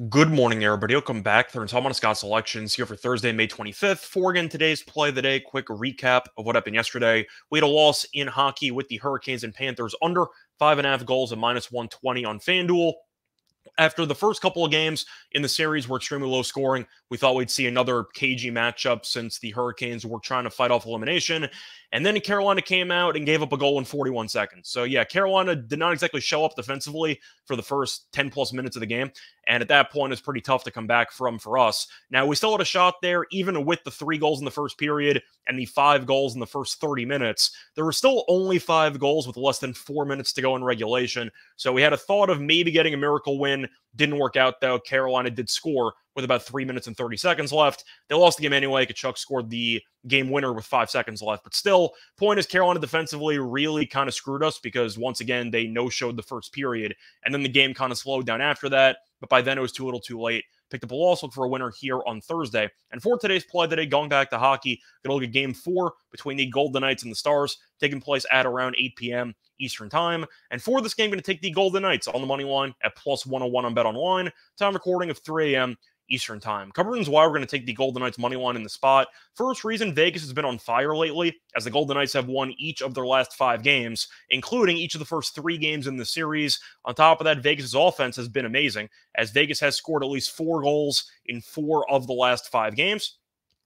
Good morning, everybody. Welcome back. They're in Tom Scott Selections here for Thursday, May 25th. For again today's play of the day, quick recap of what happened yesterday. We had a loss in hockey with the Hurricanes and Panthers under 5.5 goals and minus 120 on FanDuel. After the first couple of games in the series were extremely low scoring, we thought we'd see another cagey matchup since the Hurricanes were trying to fight off elimination. And then Carolina came out and gave up a goal in 41 seconds. So, yeah, Carolina did not exactly show up defensively for the first 10 plus minutes of the game. And at that point, it's pretty tough to come back from for us. Now, we still had a shot there, even with the 3 goals in the first period and the 5 goals in the first 30 minutes. There were still only 5 goals with less than 4 minutes to go in regulation. So we had a thought of maybe getting a miracle win. Didn't work out, though. Carolina did score with about 3 minutes and 30 seconds left. They lost the game anyway. Kachuk scored the game winner with 5 seconds left. But still, point is Carolina defensively really kind of screwed us because, once again, they no-showed the first period. And then the game kind of slowed down after that. But by then, it was too little too late. Picked up a loss, look for a winner here on Thursday. And for today's play today, going back to hockey, going to look at Game 4 between the Golden Knights and the Stars, taking place at around 8 p.m. Eastern Time. And for this game, going to take the Golden Knights on the money line at plus 101 on Bet Online. Time recording of 3 a.m. Eastern Time. Cover reasons why we're going to take the Golden Knights money line in the spot. First reason, Vegas has been on fire lately, as the Golden Knights have won each of their last 5 games, including each of the first 3 games in the series. On top of that, Vegas' offense has been amazing, as Vegas has scored at least 4 goals in 4 of the last 5 games.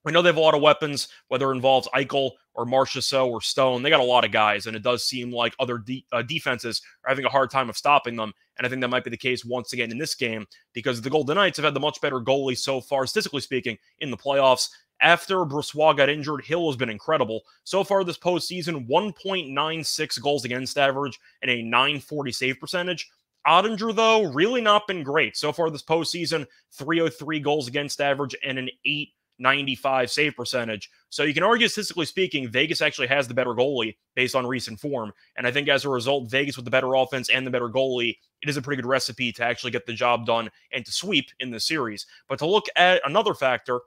We know they have a lot of weapons, whether it involves Eichel or Marchessault or Stone. They got a lot of guys, and it does seem like other defenses are having a hard time of stopping them. And I think that might be the case once again in this game because the Golden Knights have had the much better goalie so far, statistically speaking, in the playoffs. After Brossoit got injured, Hill has been incredible. So far this postseason, 1.96 goals against average and a 940 save percentage. Ottinger, though, really not been great. So far this postseason, 303 goals against average and an 895 save percentage. So you can argue, statistically speaking, Vegas actually has the better goalie based on recent form. And I think as a result, Vegas with the better offense and the better goalie, it is a pretty good recipe to actually get the job done and to sweep in this series. But to look at another factor,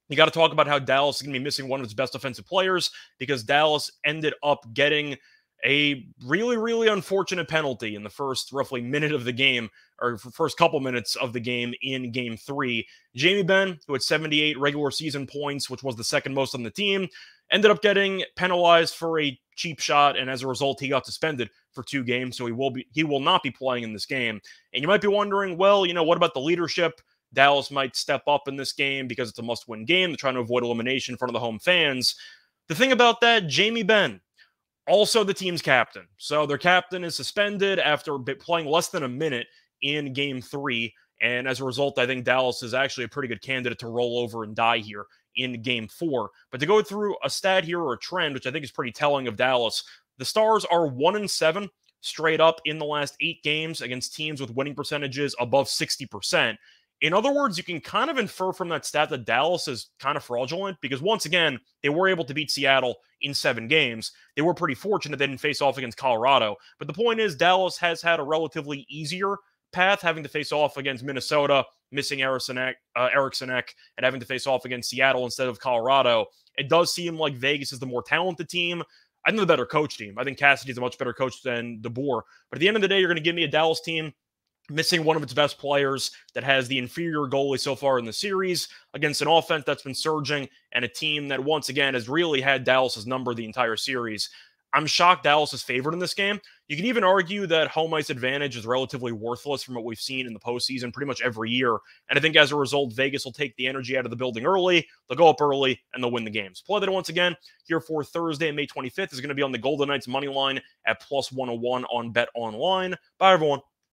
you got to talk about how Dallas is going to be missing one of its best offensive players because Dallas ended up getting a really, really unfortunate penalty in the first roughly minute of the game, or first couple minutes of the game in Game 3. Jamie Benn, who had 78 regular season points, which was the second most on the team, ended up getting penalized for a cheap shot, and as a result, he got suspended for 2 games, so he will not be playing in this game. And you might be wondering, well, what about the leadership? Dallas might step up in this game because it's a must-win game. They're trying to avoid elimination in front of the home fans. The thing about that, Jamie Benn, also the team's captain. So their captain is suspended after playing less than a minute in Game 3. And as a result, I think Dallas is actually a pretty good candidate to roll over and die here in Game 4. But to go through a stat here or a trend, which I think is pretty telling of Dallas, the Stars are 1-7 straight up in the last 8 games against teams with winning percentages above 60%. In other words, you can kind of infer from that stat that Dallas is kind of fraudulent because, once again, they were able to beat Seattle in 7 games. They were pretty fortunate they didn't face off against Colorado. But the point is, Dallas has had a relatively easier path, having to face off against Minnesota, missing Eriksson Ek, and having to face off against Seattle instead of Colorado. It does seem like Vegas is the more talented team. I think the better coach team. I think Cassidy's a much better coach than DeBoer. But at the end of the day, you're going to give me a Dallas team missing one of its best players that has the inferior goalie so far in the series against an offense that's been surging and a team that, once again, has really had Dallas's number the entire series. I'm shocked Dallas is favored in this game. You can even argue that home ice advantage is relatively worthless from what we've seen in the postseason pretty much every year. And I think as a result, Vegas will take the energy out of the building early. They'll go up early and they'll win the games. Play that once again here for Thursday, May 25th is going to be on the Golden Knights money line at plus 101 on Bet Online. Bye, everyone.